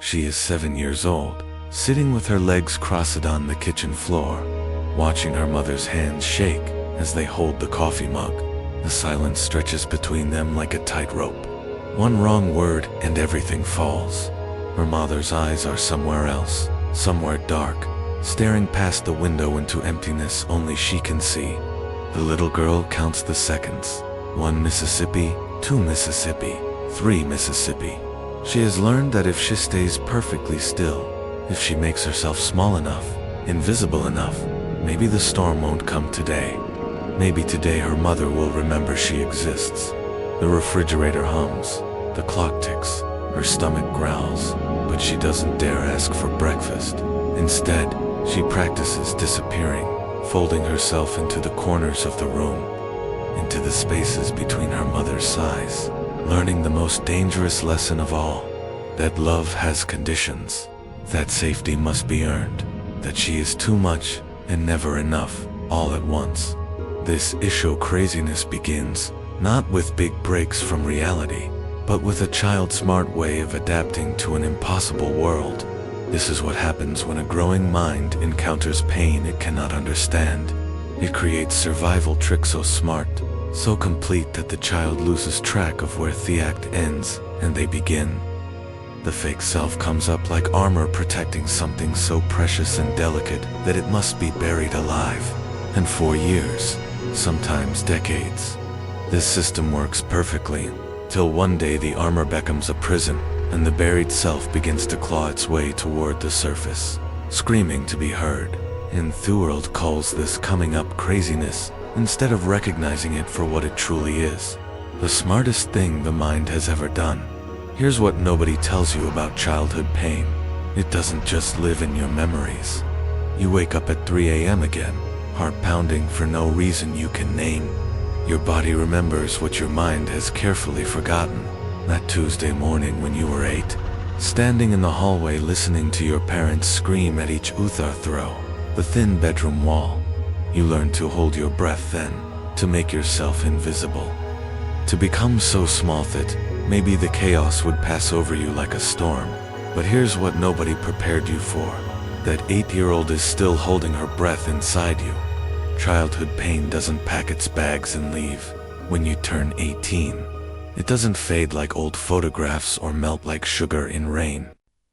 She is 7 years old, sitting with her legs crossed on the kitchen floor, watching her mother's hands shake as they hold the coffee mug. The silence stretches between them like a tightrope. One wrong word and everything falls. Her mother's eyes are somewhere else, somewhere dark, staring past the window into emptiness only she can see. The little girl counts the seconds. 1 Mississippi, 2 Mississippi, 3 Mississippi. She has learned that if she stays perfectly still, if she makes herself small enough, invisible enough, maybe the storm won't come today. Maybe today her mother will remember she exists. The refrigerator hums, the clock ticks, her stomach growls, but she doesn't dare ask for breakfast. Instead, she practices disappearing, folding herself into the corners of the room, into the spaces between her mother's sighs, learning the most dangerous lesson of all, that love has conditions, that safety must be earned, that she is too much and never enough, all at once. This issue craziness begins, not with big breaks from reality, but with a child's smart way of adapting to an impossible world. This is what happens when a growing mind encounters pain it cannot understand. It creates survival tricks so smart, so complete that the child loses track of where the act ends and they begin. The fake self comes up like armor protecting something so precious and delicate that it must be buried alive. And for years, sometimes decades, this system works perfectly, till one day the armor becomes a prison, and the buried self begins to claw its way toward the surface, screaming to be heard. And the world calls this coming up craziness, instead of recognizing it for what it truly is. The smartest thing the mind has ever done. Here's what nobody tells you about childhood pain. It doesn't just live in your memories. You wake up at 3 a.m. again, heart pounding for no reason you can name. Your body remembers what your mind has carefully forgotten. That Tuesday morning when you were 8, standing in the hallway listening to your parents scream at each other through the thin bedroom wall. You learn to hold your breath then, to make yourself invisible, to become so small that maybe the chaos would pass over you like a storm. But here's what nobody prepared you for. That 8-year-old is still holding her breath inside you. Childhood pain doesn't pack its bags and leave when you turn 18. It doesn't fade like old photographs or melt like sugar in rain.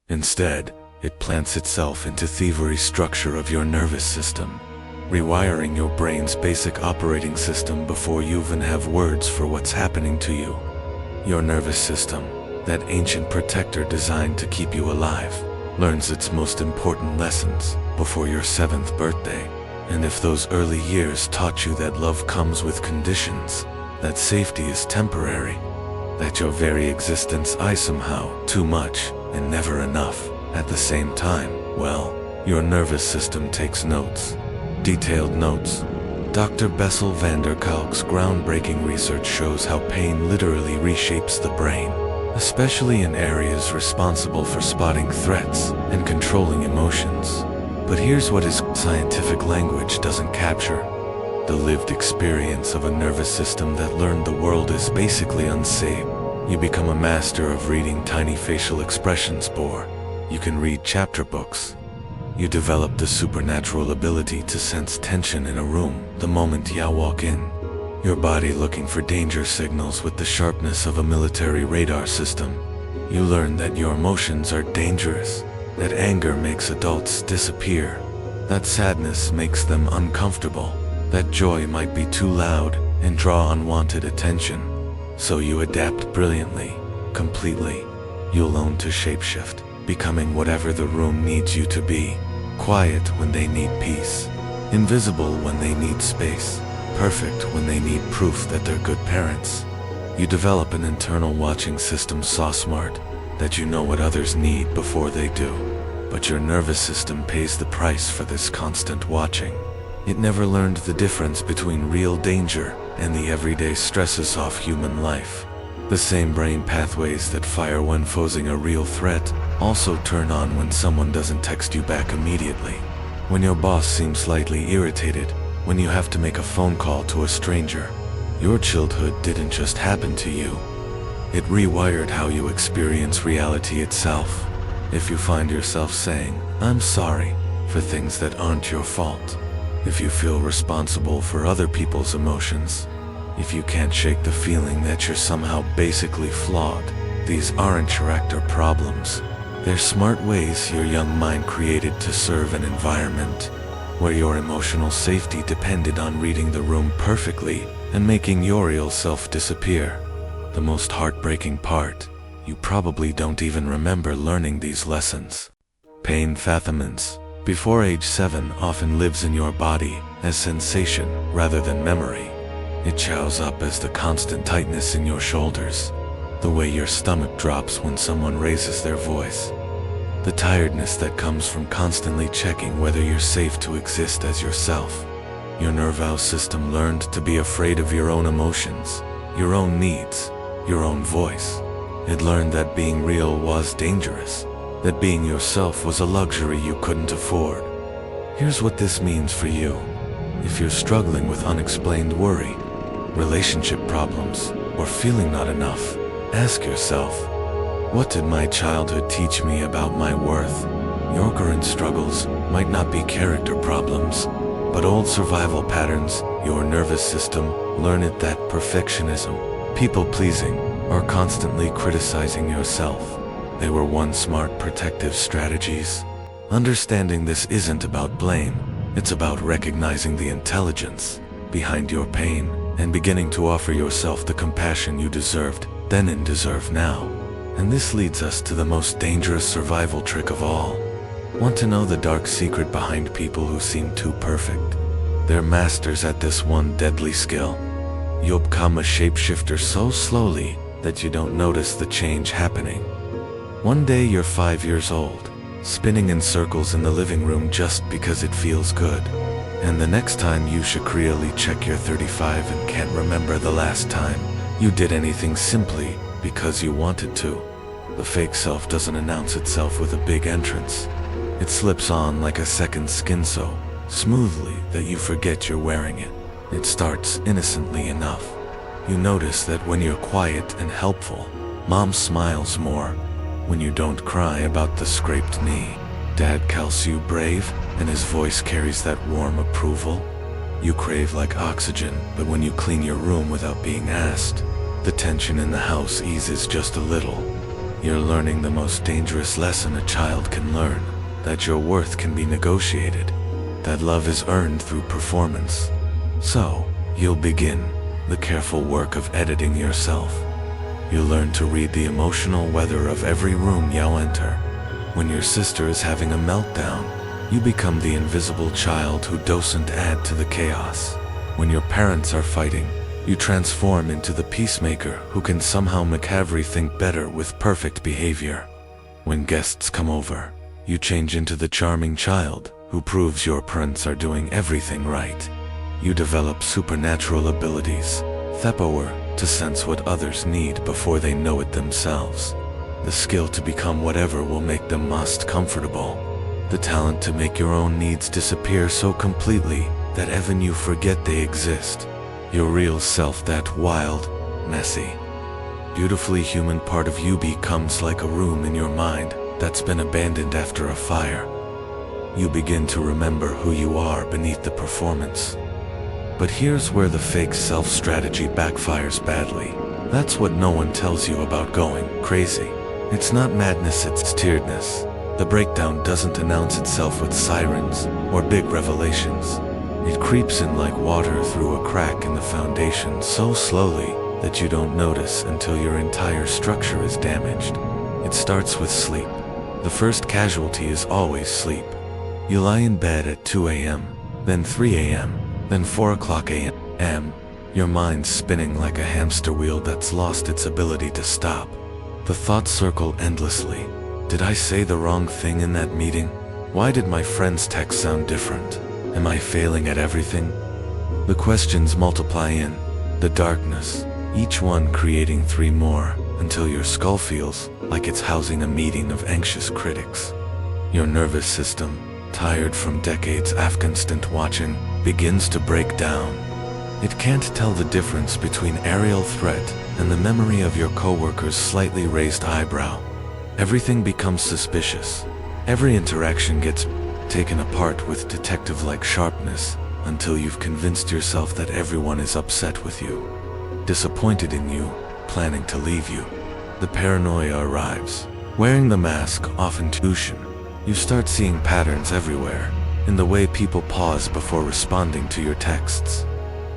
Instead, it plants itself into the very structure of your nervous system, rewiring your brain's basic operating system before you even have words for what's happening to you. Your nervous system, that ancient protector designed to keep you alive, learns its most important lessons before your 7th birthday. And if those early years taught you that love comes with conditions, that safety is temporary, that your very existence is somehow too much and never enough at the same time, well, your nervous system takes notes. Detailed notes. Dr. Bessel van der Kolk's groundbreaking research shows how pain literally reshapes the brain, especially in areas responsible for spotting threats and controlling emotions. But here's what his scientific language doesn't capture: the lived experience of a nervous system that learned the world is basically unsafe. You become a master of reading tiny facial expressions, or you can read chapter books. You develop the supernatural ability to sense tension in a room the moment you walk in, your body looking for danger signals with the sharpness of a military radar system. You learn that your emotions are dangerous, that anger makes adults disappear, that sadness makes them uncomfortable, that joy might be too loud and draw unwanted attention. So you adapt brilliantly, completely. You learn to shapeshift, becoming whatever the room needs you to be. Quiet when they need peace, invisible when they need space, perfect when they need proof that they're good parents. You develop an internal watching system so smart that you know what others need before they do. But your nervous system pays the price for this constant watching. It never learned the difference between real danger and the everyday stresses of human life. The same brain pathways that fire when posing a real threat also turn on when someone doesn't text you back immediately, when your boss seems slightly irritated, when you have to make a phone call to a stranger. Your childhood didn't just happen to you. It rewired how you experience reality itself. If you find yourself saying, "I'm sorry," for things that aren't your fault. If you feel responsible for other people's emotions. If you can't shake the feeling that you're somehow basically flawed. These aren't character problems. They're smart ways your young mind created to serve an environment where your emotional safety depended on reading the room perfectly and making your real self disappear. The most heartbreaking part, you probably don't even remember learning these lessons. Pain fathomance, before age 7, often lives in your body as sensation rather than memory. It shows up as the constant tightness in your shoulders, the way your stomach drops when someone raises their voice, the tiredness that comes from constantly checking whether you're safe to exist as yourself. Your nervous system learned to be afraid of your own emotions, your own needs, your own voice. It learned that being real was dangerous, that being yourself was a luxury you couldn't afford. Here's what this means for you. If you're struggling with unexplained worry, relationship problems, or feeling not enough, ask yourself, what did my childhood teach me about my worth? Your current struggles might not be character problems, but old survival patterns. Your nervous system learned that perfectionism, people-pleasing, or constantly criticizing yourself, they were once smart protective strategies. Understanding this isn't about blame, it's about recognizing the intelligence behind your pain and beginning to offer yourself the compassion you deserved then and deserve now. And this leads us to the most dangerous survival trick of all. Want to know the dark secret behind people who seem too perfect? They're masters at this one deadly skill. You'll become a shapeshifter so slowly that you don't notice the change happening. One day you're 5 years old, spinning in circles in the living room just because it feels good. And the next time you secretly check you're 35 and can't remember the last time you did anything simply because you wanted to. The fake self doesn't announce itself with a big entrance. It slips on like a second skin so smoothly that you forget you're wearing it. It starts innocently enough. You notice that when you're quiet and helpful, Mom smiles more. When you don't cry about the scraped knee, Dad calls you brave, and his voice carries that warm approval. You crave like oxygen, but when you clean your room without being asked, the tension in the house eases just a little. You're learning the most dangerous lesson a child can learn, that your worth can be negotiated, that love is earned through performance. So, you'll begin the careful work of editing yourself. You learn to read the emotional weather of every room you enter. When your sister is having a meltdown, you become the invisible child who doesn't add to the chaos. When your parents are fighting, you transform into the peacemaker who can somehow make everything better with perfect behavior. When guests come over, you change into the charming child who proves your parents are doing everything right. You develop supernatural abilities, power to sense what others need before they know it themselves, the skill to become whatever will make them most comfortable, the talent to make your own needs disappear so completely that even you forget they exist. Your real self, that wild, messy, beautifully human part of you becomes like a room in your mind that's been abandoned after a fire. You begin to remember who you are beneath the performance. But here's where the fake self strategy backfires badly. That's what no one tells you about going crazy. It's not madness, it's tiredness. The breakdown doesn't announce itself with sirens or big revelations. It creeps in like water through a crack in the foundation so slowly that you don't notice until your entire structure is damaged. It starts with sleep. The first casualty is always sleep. You lie in bed at 2 a.m., then 3 a.m., then 4 o'clock a.m. Your mind's spinning like a hamster wheel that's lost its ability to stop. The thoughts circle endlessly. Did I say the wrong thing in that meeting? Why did my friend's text sound different? Am I failing at everything? The questions multiply in the darkness, each one creating 3 more, until your skull feels like it's housing a meeting of anxious critics. Your nervous system, tired from decades of constant watching, begins to break down. It can't tell the difference between aerial threat and the memory of your coworker's slightly raised eyebrow. Everything becomes suspicious. Every interaction gets taken apart with detective-like sharpness until you've convinced yourself that everyone is upset with you, disappointed in you, planning to leave you. The paranoia arrives. Wearing the mask, often illusion, you start seeing patterns everywhere, in the way people pause before responding to your texts,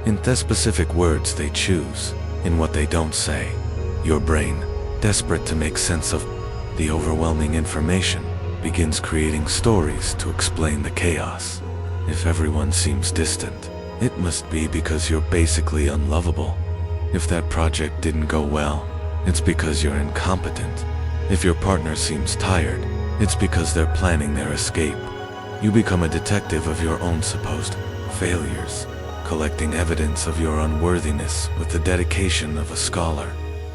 in the specific words they choose, in what they don't say. Your brain, desperate to make sense of the overwhelming information, begins creating stories to explain the chaos. If everyone seems distant, it must be because you're basically unlovable. If that project didn't go well, it's because you're incompetent. If your partner seems tired, it's because they're planning their escape. You become a detective of your own supposed failures, collecting evidence of your unworthiness with the dedication of a scholar.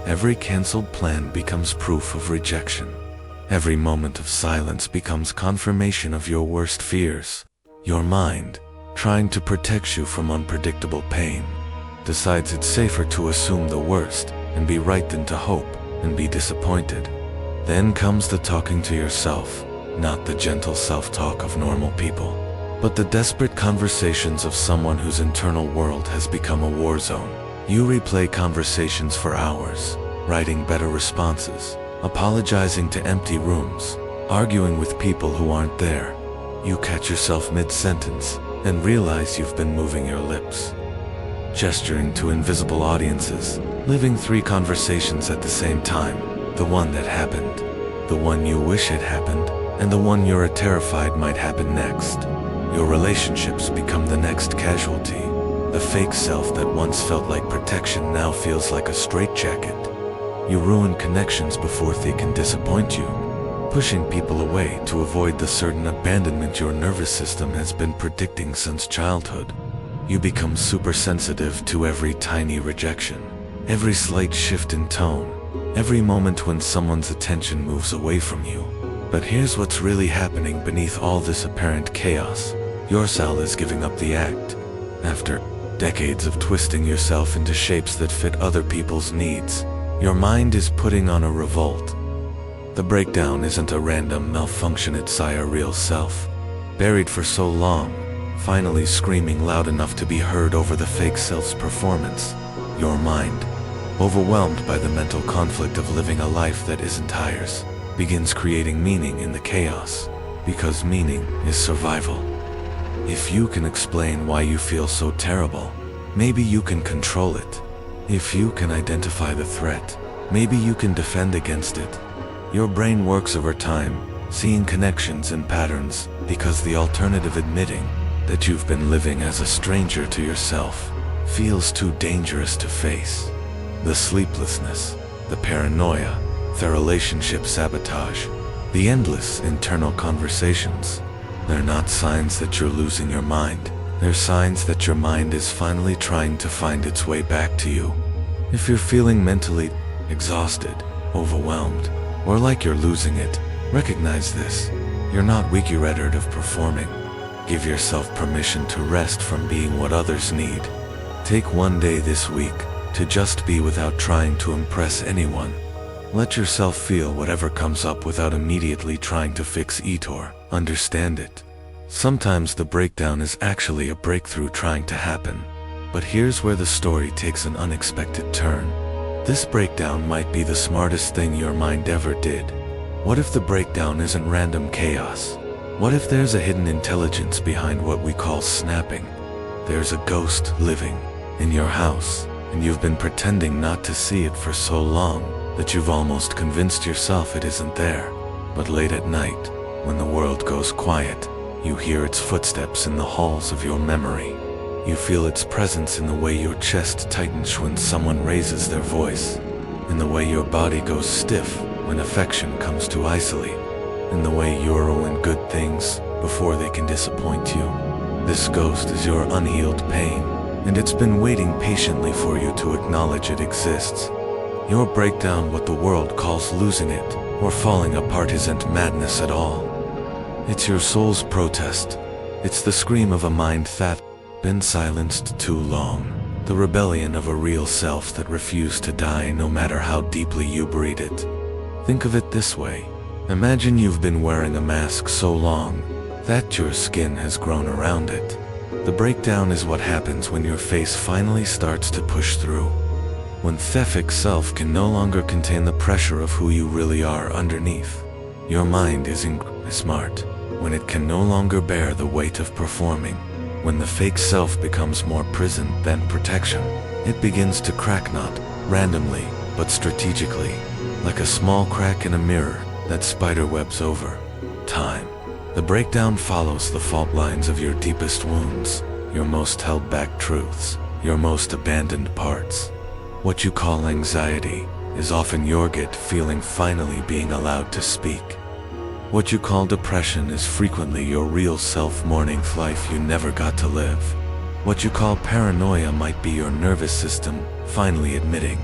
Every cancelled plan becomes proof of rejection. Every moment of silence becomes confirmation of your worst fears. Your mind, trying to protect you from unpredictable pain, decides it's safer to assume the worst and be right than to hope and be disappointed. Then comes the talking to yourself, not the gentle self-talk of normal people, but the desperate conversations of someone whose internal world has become a war zone. You replay conversations for hours, writing better responses, apologizing to empty rooms, arguing with people who aren't there. You catch yourself mid-sentence and realize you've been moving your lips, gesturing to invisible audiences, living 3 conversations at the same time: the one that happened, the one you wish had happened, and the one you're terrified might happen next. Your relationships become the next casualty. The fake self that once felt like protection now feels like a straitjacket. You ruin connections before they can disappoint you, pushing people away to avoid the certain abandonment your nervous system has been predicting since childhood. You become super sensitive to every tiny rejection, every slight shift in tone, every moment when someone's attention moves away from you. But here's what's really happening beneath all this apparent chaos. Your cell is giving up the act. After decades of twisting yourself into shapes that fit other people's needs, your mind is putting on a revolt. The breakdown isn't a random malfunction, it's your real self, buried for so long, finally screaming loud enough to be heard over the fake self's performance. Your mind, overwhelmed by the mental conflict of living a life that isn't yours, begins creating meaning in the chaos, because meaning is survival. If you can explain why you feel so terrible, maybe you can control it. If you can identify the threat, maybe you can defend against it. Your brain works over time, seeing connections and patterns, because the alternative, admitting that you've been living as a stranger to yourself, feels too dangerous to face. The sleeplessness, the paranoia, the relationship sabotage, the endless internal conversations, they're not signs that you're losing your mind. They're signs that your mind is finally trying to find its way back to you. If you're feeling mentally exhausted, overwhelmed, or like you're losing it, recognize this. You're weak, you're tired of performing. Give yourself permission to rest from being what others need. Take one day this week to just be without trying to impress anyone. Let yourself feel whatever comes up without immediately trying to fix it or understand it. Sometimes the breakdown is actually a breakthrough trying to happen. But here's where the story takes an unexpected turn. This breakdown might be the smartest thing your mind ever did. What if the breakdown isn't random chaos? What if there's a hidden intelligence behind what we call snapping? There's a ghost living in your house, and you've been pretending not to see it for so long that you've almost convinced yourself it isn't there. But late at night, when the world goes quiet, you hear its footsteps in the halls of your memory. You feel its presence in the way your chest tightens when someone raises their voice, in the way your body goes stiff when affection comes to isolate, in the way you ruin good things before they can disappoint you. This ghost is your unhealed pain, and it's been waiting patiently for you to acknowledge it exists. Your breakdown, what the world calls losing it or falling apart, isn't madness at all. It's your soul's protest. It's the scream of a mind that's been silenced too long. The rebellion of a real self that refused to die no matter how deeply you buried it. Think of it this way. Imagine you've been wearing a mask so long that your skin has grown around it. The breakdown is what happens when your face finally starts to push through. When Thefic self can no longer contain the pressure of who you really are underneath. Your mind is smart. When it can no longer bear the weight of performing. When the fake self becomes more prison than protection. It begins to crack not randomly, but strategically. Like a small crack in a mirror that spiderwebs over time. The breakdown follows the fault lines of your deepest wounds, your most held back truths, your most abandoned parts. What you call anxiety is often your gut feeling finally being allowed to speak. What you call depression is frequently your real self mourning life you never got to live. What you call paranoia might be your nervous system finally admitting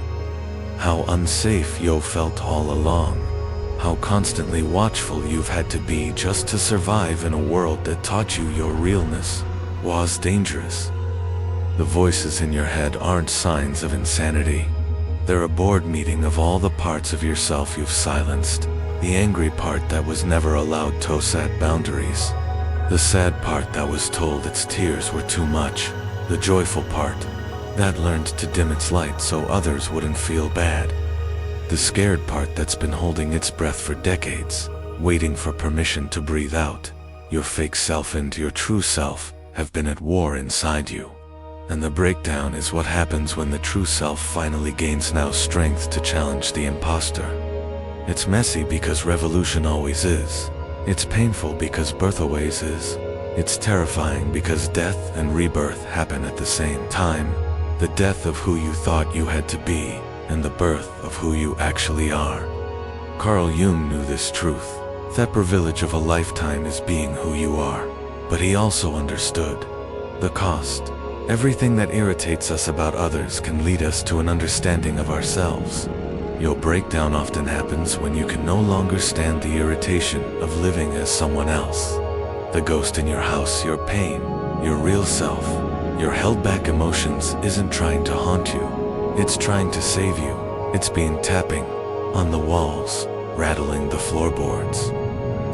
how unsafe you felt all along. How constantly watchful you've had to be just to survive in a world that taught you your realness was dangerous. The voices in your head aren't signs of insanity. They're a board meeting of all the parts of yourself you've silenced. The angry part that was never allowed to set boundaries. The sad part that was told its tears were too much. The joyful part that learned to dim its light so others wouldn't feel bad. The scared part that's been holding its breath for decades, waiting for permission to breathe out. Your fake self and your true self have been at war inside you. And the breakdown is what happens when the true self finally gains now strength to challenge the imposter. It's messy because revolution always is. It's painful because birth always is. It's terrifying because death and rebirth happen at the same time. The death of who you thought you had to be, and the birth of who you actually are. Carl Jung knew this truth. That privilege of a lifetime is being who you are. But he also understood the cost. Everything that irritates us about others can lead us to an understanding of ourselves. Your breakdown often happens when you can no longer stand the irritation of living as someone else. The ghost in your house, your pain, your real self, your held back emotions isn't trying to haunt you. It's trying to save you. It's been tapping on the walls, rattling the floorboards,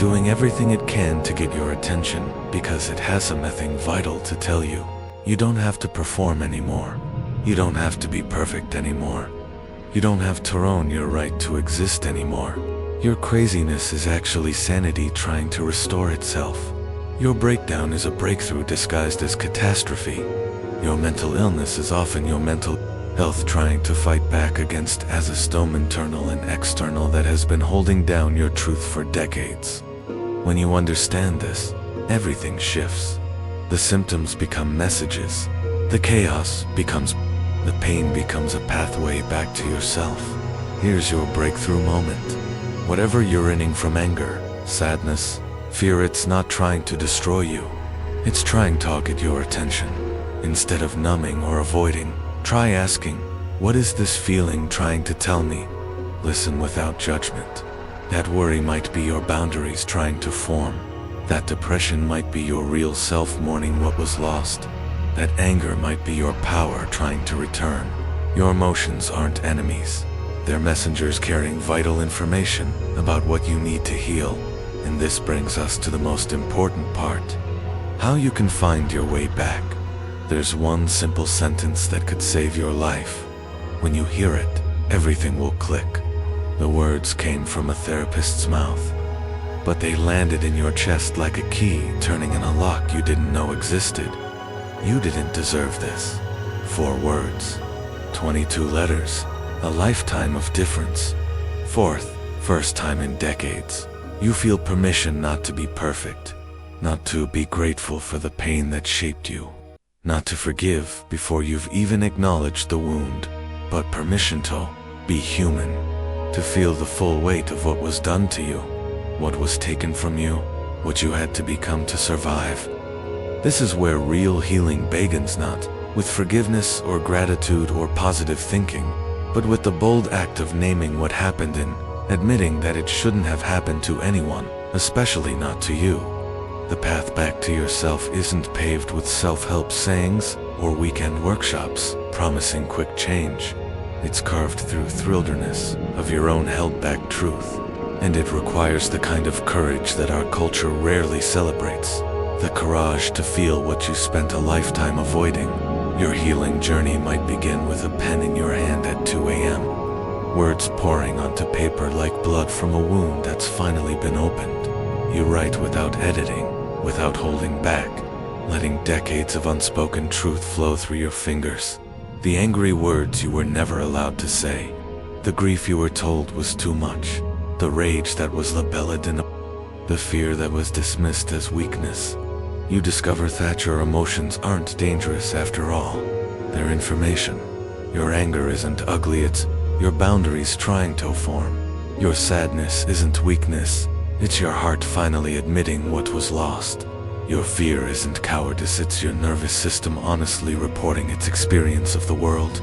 doing everything it can to get your attention because it has something vital to tell you. You don't have to perform anymore. You don't have to be perfect anymore. You don't have to earn your right to exist anymore. Your craziness is actually sanity trying to restore itself. Your breakdown is a breakthrough disguised as catastrophe. Your mental illness is often your mental health trying to fight back against as a storm internal and external that has been holding down your truth for decades. When you understand this, everything shifts. The symptoms become messages. The chaos becomes, the pain becomes a pathway back to yourself. Here's your breakthrough moment. Whatever yearning from anger, sadness, fear, it's not trying to destroy you. It's trying to get your attention. Instead of numbing or avoiding, try asking, what is this feeling trying to tell me? Listen without judgment. That worry might be your boundaries trying to form. That depression might be your real self mourning what was lost. That anger might be your power trying to return. Your emotions aren't enemies. They're messengers carrying vital information about what you need to heal. And this brings us to the most important part. How you can find your way back. There's one simple sentence that could save your life. When you hear it, everything will click. The words came from a therapist's mouth, but they landed in your chest like a key turning in a lock you didn't know existed. You didn't deserve this. 4 words, 22 letters, a lifetime of difference. First time in decades. You feel permission not to be perfect, not to be grateful for the pain that shaped you, not to forgive before you've even acknowledged the wound, but permission to be human, to feel the full weight of what was done to you, what was taken from you, what you had to become to survive. This is where real healing begins, not with forgiveness or gratitude or positive thinking, but with the bold act of naming what happened and admitting that it shouldn't have happened to anyone, especially not to you. The path back to yourself isn't paved with self-help sayings or weekend workshops promising quick change. It's carved through wilderness of your own held-back truth. and it requires the kind of courage that our culture rarely celebrates. The courage to feel what you spent a lifetime avoiding. Your healing journey might begin with a pen in your hand at 2 a.m. Words pouring onto paper like blood from a wound that's finally been opened. You write without editing, without holding back, letting decades of unspoken truth flow through your fingers. The angry words you were never allowed to say. The grief you were told was too much. The rage that was labeled in the fear that was dismissed as weakness. You discover that your emotions aren't dangerous after all. They're information. Your anger isn't ugly, it's your boundaries trying to form. Your sadness isn't weakness, it's your heart finally admitting what was lost. Your fear isn't cowardice, it's your nervous system honestly reporting its experience of the world.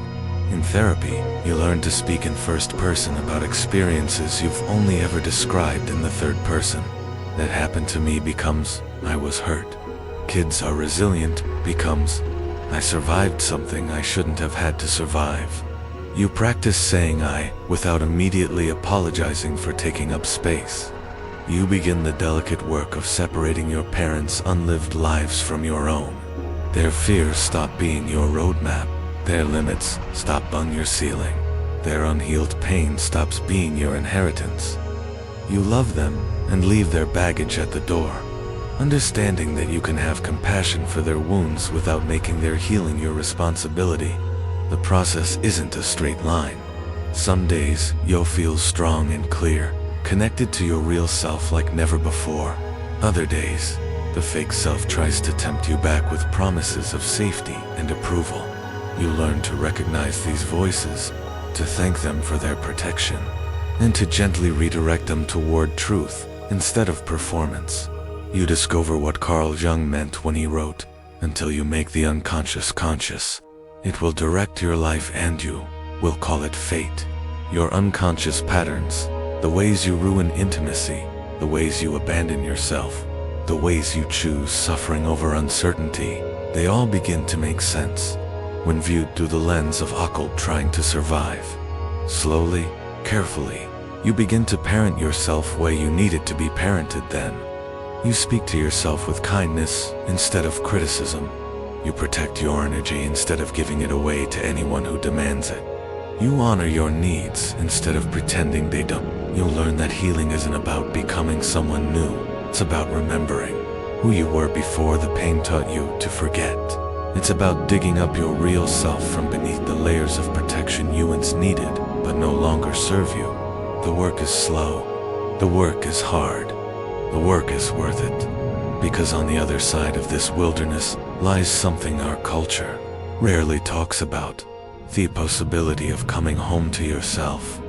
In therapy, you learn to speak in first person about experiences you've only ever described in the third person. That happened to me becomes, I was hurt. Kids are resilient becomes, I survived something I shouldn't have had to survive. You practice saying I without immediately apologizing for taking up space. You begin the delicate work of separating your parents' unlived lives from your own. Their fears stop being your roadmap. Their limits stop on your ceiling. Their unhealed pain stops being your inheritance. You love them and leave their baggage at the door, understanding that you can have compassion for their wounds without making their healing your responsibility. The process isn't a straight line. Some days you'll feel strong and clear, connected to your real self like never before. Other days, the fake self tries to tempt you back with promises of safety and approval. You learn to recognize these voices, to thank them for their protection, and to gently redirect them toward truth instead of performance. You discover what Carl Jung meant when he wrote, "Until you make the unconscious conscious, it will direct your life and you will call it fate." Your unconscious patterns, the ways you ruin intimacy, the ways you abandon yourself, the ways you choose suffering over uncertainty, they all begin to make sense when viewed through the lens of occult trying to survive. Slowly, carefully, you begin to parent yourself where you needed to be parented then. You speak to yourself with kindness instead of criticism. You protect your energy instead of giving it away to anyone who demands it. You honor your needs instead of pretending they don't. You'll learn that healing isn't about becoming someone new. It's about remembering who you were before the pain taught you to forget. It's about digging up your real self from beneath the layers of protection you once needed, but no longer serve you. The work is slow. The work is hard. The work is worth it. Because on the other side of this wilderness lies something our culture rarely talks about. The possibility of coming home to yourself.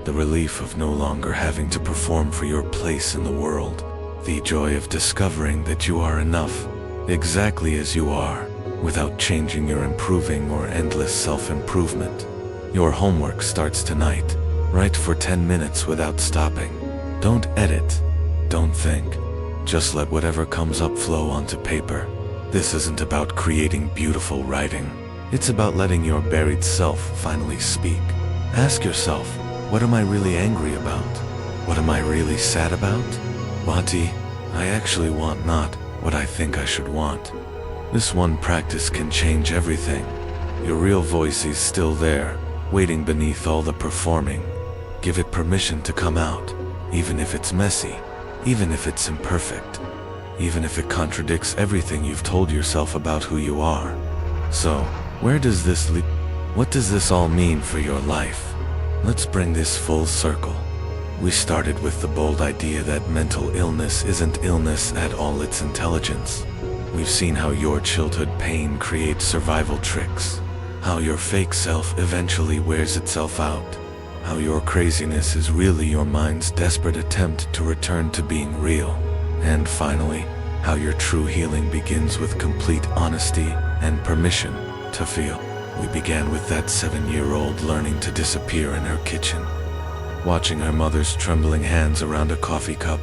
The relief of no longer having to perform for your place in the world. The joy of discovering that you are enough, exactly as you are, without changing your improving or endless self-improvement. Your homework starts tonight. Write for 10 minutes without stopping. Don't edit. Don't think. Just let whatever comes up flow onto paper. This isn't about creating beautiful writing. It's about letting your buried self finally speak. Ask yourself, what am I really angry about? What am I really sad about? Wati, I actually want not what I think I should want. This one practice can change everything. Your real voice is still there, waiting beneath all the performing. Give it permission to come out, even if it's messy, even if it's imperfect, even if it contradicts everything you've told yourself about who you are. So, where does this lead? What does this all mean for your life? Let's bring this full circle. We started with the bold idea that mental illness isn't illness at all, it's intelligence. We've seen how your childhood pain creates survival tricks, how your fake self eventually wears itself out, how your craziness is really your mind's desperate attempt to return to being real, and finally, how your true healing begins with complete honesty and permission to feel. We began with that 7-year-old learning to disappear in her kitchen, watching her mother's trembling hands around a coffee cup.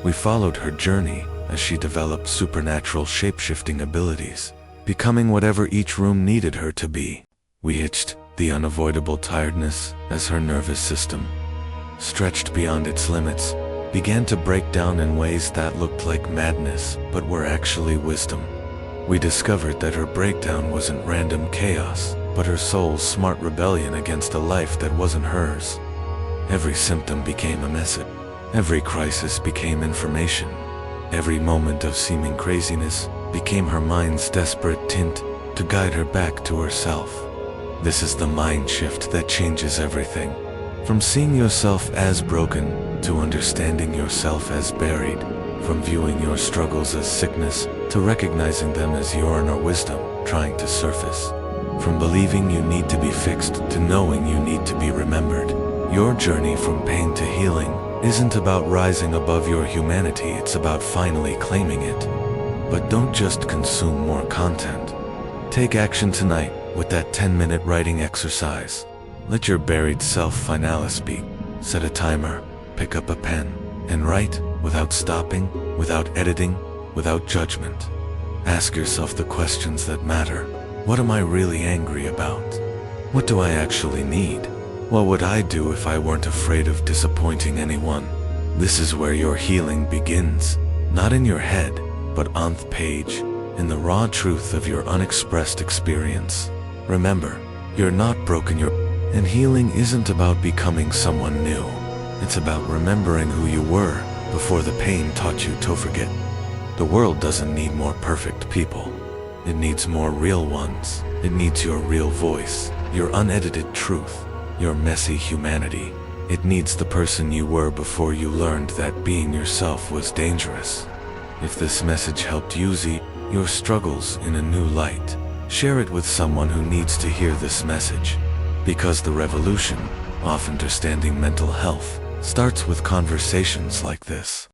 We followed her journey as she developed supernatural shape-shifting abilities, becoming whatever each room needed her to be. We hitched the unavoidable tiredness as her nervous system, stretched beyond its limits, began to break down in ways that looked like madness but were actually wisdom. We discovered that her breakdown wasn't random chaos, but her soul's smart rebellion against a life that wasn't hers. Every symptom became a message. Every crisis became information. Every moment of seeming craziness became her mind's desperate tint to guide her back to herself. This is the mind shift that changes everything. From seeing yourself as broken to understanding yourself as buried. From viewing your struggles as sickness to recognizing them as your inner wisdom trying to surface. From believing you need to be fixed to knowing you need to be remembered. Your journey from pain to healing isn't about rising above your humanity, it's about finally claiming it. But don't just consume more content. Take action tonight with that 10-minute writing exercise. Let your buried self finally speak. Set a timer, pick up a pen, and write without stopping, without editing, without judgment. Ask yourself the questions that matter. What am I really angry about? What do I actually need? What would I do if I weren't afraid of disappointing anyone? This is where your healing begins, not in your head, but on the page, in the raw truth of your unexpressed experience. Remember, you're not broken, and healing isn't about becoming someone new. It's about remembering who you were before the pain taught you to forget. The world doesn't need more perfect people. It needs more real ones. It needs your real voice, your unedited truth, your messy humanity. It needs the person you were before you learned that being yourself was dangerous. If this message helped you see your struggles in a new light, share it with someone who needs to hear this message. Because the revolution of understanding mental health starts with conversations like this.